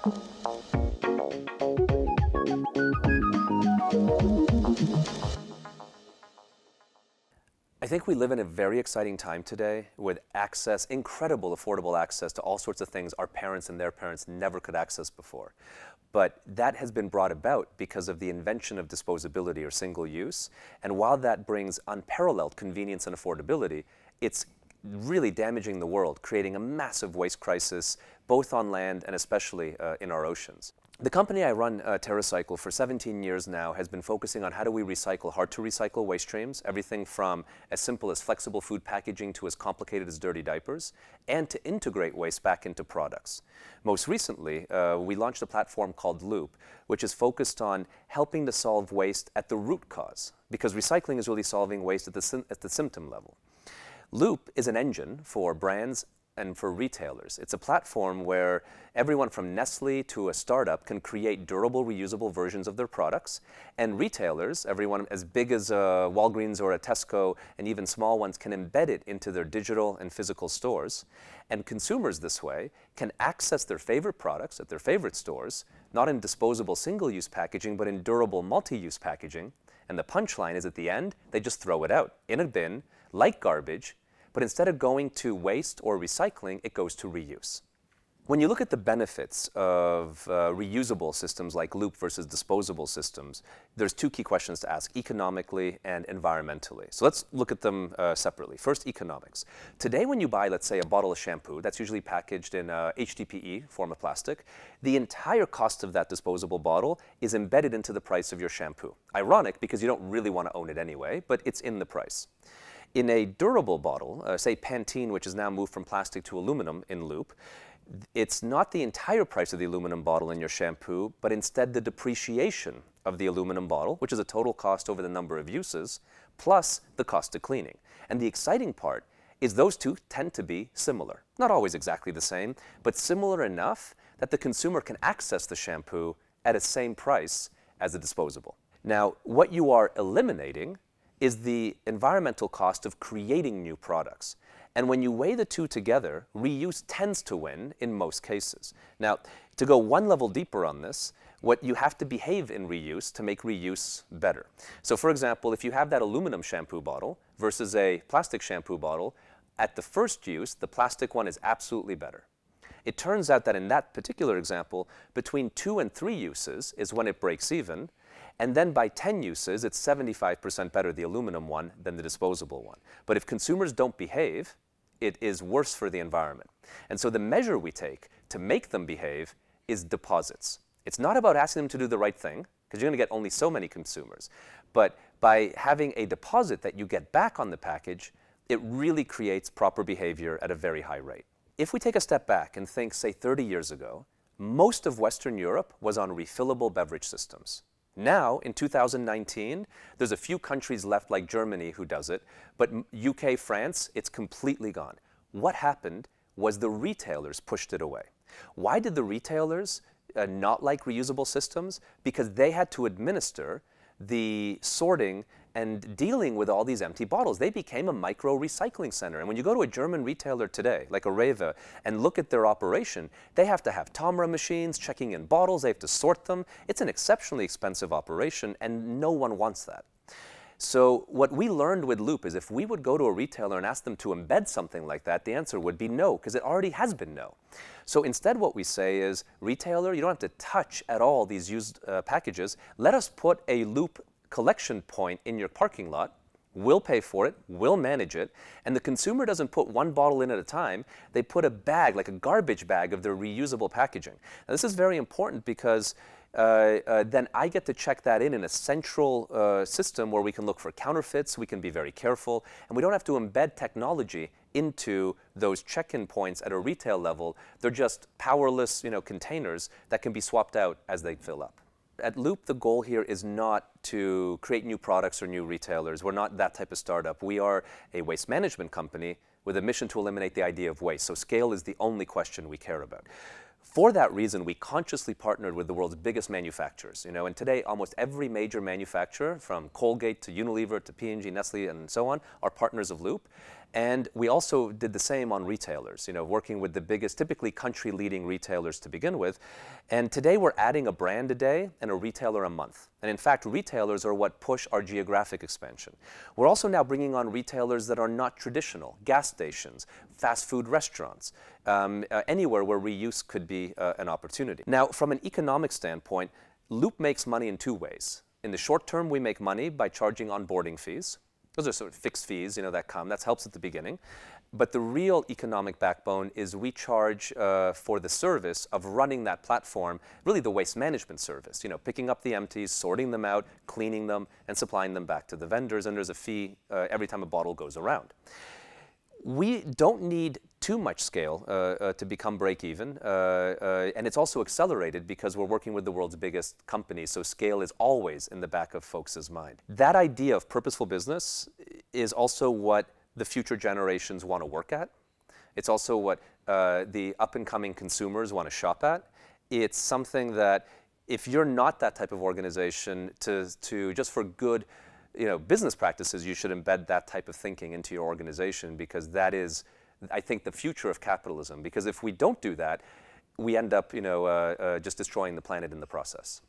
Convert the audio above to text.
I think we live in a very exciting time today with access, incredible affordable access to all sorts of things our parents and their parents never could access before. But that has been brought about because of the invention of disposability or single use. And while that brings unparalleled convenience and affordability, it's really damaging the world, creating a massive waste crisis, both on land and especially in our oceans. The company I run, TerraCycle, for 17 years now has been focusing on how do we recycle hard-to-recycle waste streams, everything from as simple as flexible food packaging to as complicated as dirty diapers, and to integrate waste back into products. Most recently, we launched a platform called Loop, which is focused on helping to solve waste at the root cause, because recycling is really solving waste at the symptom level. Loop is an engine for brands and for retailers. It's a platform where everyone from Nestle to a startup can create durable, reusable versions of their products, and retailers, everyone as big as a Walgreens or a Tesco, and even small ones, can embed it into their digital and physical stores. And consumers this way can access their favorite products at their favorite stores, not in disposable single-use packaging, but in durable multi-use packaging. And the punchline is at the end, they just throw it out in a bin, like garbage, but instead of going to waste or recycling, it goes to reuse. When you look at the benefits of reusable systems like Loop versus disposable systems, there's two key questions to ask, economically and environmentally. So let's look at them separately. First, economics. Today, when you buy, let's say, a bottle of shampoo, that's usually packaged in HDPE, form of plastic, the entire cost of that disposable bottle is embedded into the price of your shampoo. Ironic, because you don't really want to own it anyway, but it's in the price. In a durable bottle, say Pantene, which has now moved from plastic to aluminum in Loop, it's not the entire price of the aluminum bottle in your shampoo, but instead the depreciation of the aluminum bottle, which is a total cost over the number of uses, plus the cost of cleaning. And the exciting part is those two tend to be similar. Not always exactly the same, but similar enough that the consumer can access the shampoo at the same price as the disposable. Now, what you are eliminating is the environmental cost of creating new products. And when you weigh the two together, reuse tends to win in most cases. Now, to go one level deeper on this, what you have to behave in reuse to make reuse better. So for example, if you have that aluminum shampoo bottle versus a plastic shampoo bottle, at the first use, the plastic one is absolutely better. It turns out that in that particular example, between 2 and 3 uses is when it breaks even, and then by 10 uses, it's 75% better, the aluminum one, than the disposable one. But if consumers don't behave, it is worse for the environment. And so the measure we take to make them behave is deposits. It's not about asking them to do the right thing, because you're going to get only so many consumers. But by having a deposit that you get back on the package, it really creates proper behavior at a very high rate. If we take a step back and think, say, 30 years ago, most of Western Europe was on refillable beverage systems. Now, in 2019, there's a few countries left like Germany who does it, but UK, France, it's completely gone. What happened was the retailers pushed it away. Why did the retailers not like reusable systems? Because they had to administer the sorting and dealing with all these empty bottles. They became a micro recycling center. And when you go to a German retailer today, like a Rewe, and look at their operation, they have to have Tomra machines checking in bottles, they have to sort them. It's an exceptionally expensive operation, and no one wants that. So what we learned with Loop is if we would go to a retailer and ask them to embed something like that, the answer would be no, because it already has been no. So instead what we say is, retailer, you don't have to touch at all these used packages. Let us put a Loop collection point in your parking lot. We'll pay for it, we'll manage it, and the consumer doesn't put one bottle in at a time. They put a bag, like a garbage bag of their reusable packaging. Now, this is very important because then I get to check that in a central system where we can look for counterfeits, we can be very careful, and we don't have to embed technology into those check-in points at a retail level. They're just powerless, containers that can be swapped out as they fill up. At Loop, the goal here is not to create new products or new retailers. We're not that type of startup. We are a waste management company with a mission to eliminate the idea of waste. So scale is the only question we care about. For that reason, we consciously partnered with the world's biggest manufacturers. And today, almost every major manufacturer, from Colgate to Unilever to P&G, Nestle, and so on, are partners of Loop. And we also did the same on retailers, working with the biggest, typically country-leading retailers to begin with. And today we're adding a brand a day and a retailer a month. And in fact, retailers are what push our geographic expansion. We're also now bringing on retailers that are not traditional, gas stations, fast food restaurants, anywhere where reuse could be an opportunity. Now, from an economic standpoint, Loop makes money in two ways. In the short term, we make money by charging onboarding fees. Those are sort of fixed fees, that come. That helps at the beginning. But the real economic backbone is we charge for the service of running that platform, really the waste management service, picking up the empties, sorting them out, cleaning them, and supplying them back to the vendors. And there's a fee every time a bottle goes around. We don't need too much scale to become break-even, and it's also accelerated because we're working with the world's biggest companies, so scale is always in the back of folks' mind. That idea of purposeful business is also what the future generations want to work at. It's also what the up-and-coming consumers want to shop at. It's something that if you're not that type of organization, to just for good business practices, you should embed that type of thinking into your organization, because that is, I think, the future of capitalism. Because if we don't do that, we end up, just destroying the planet in the process.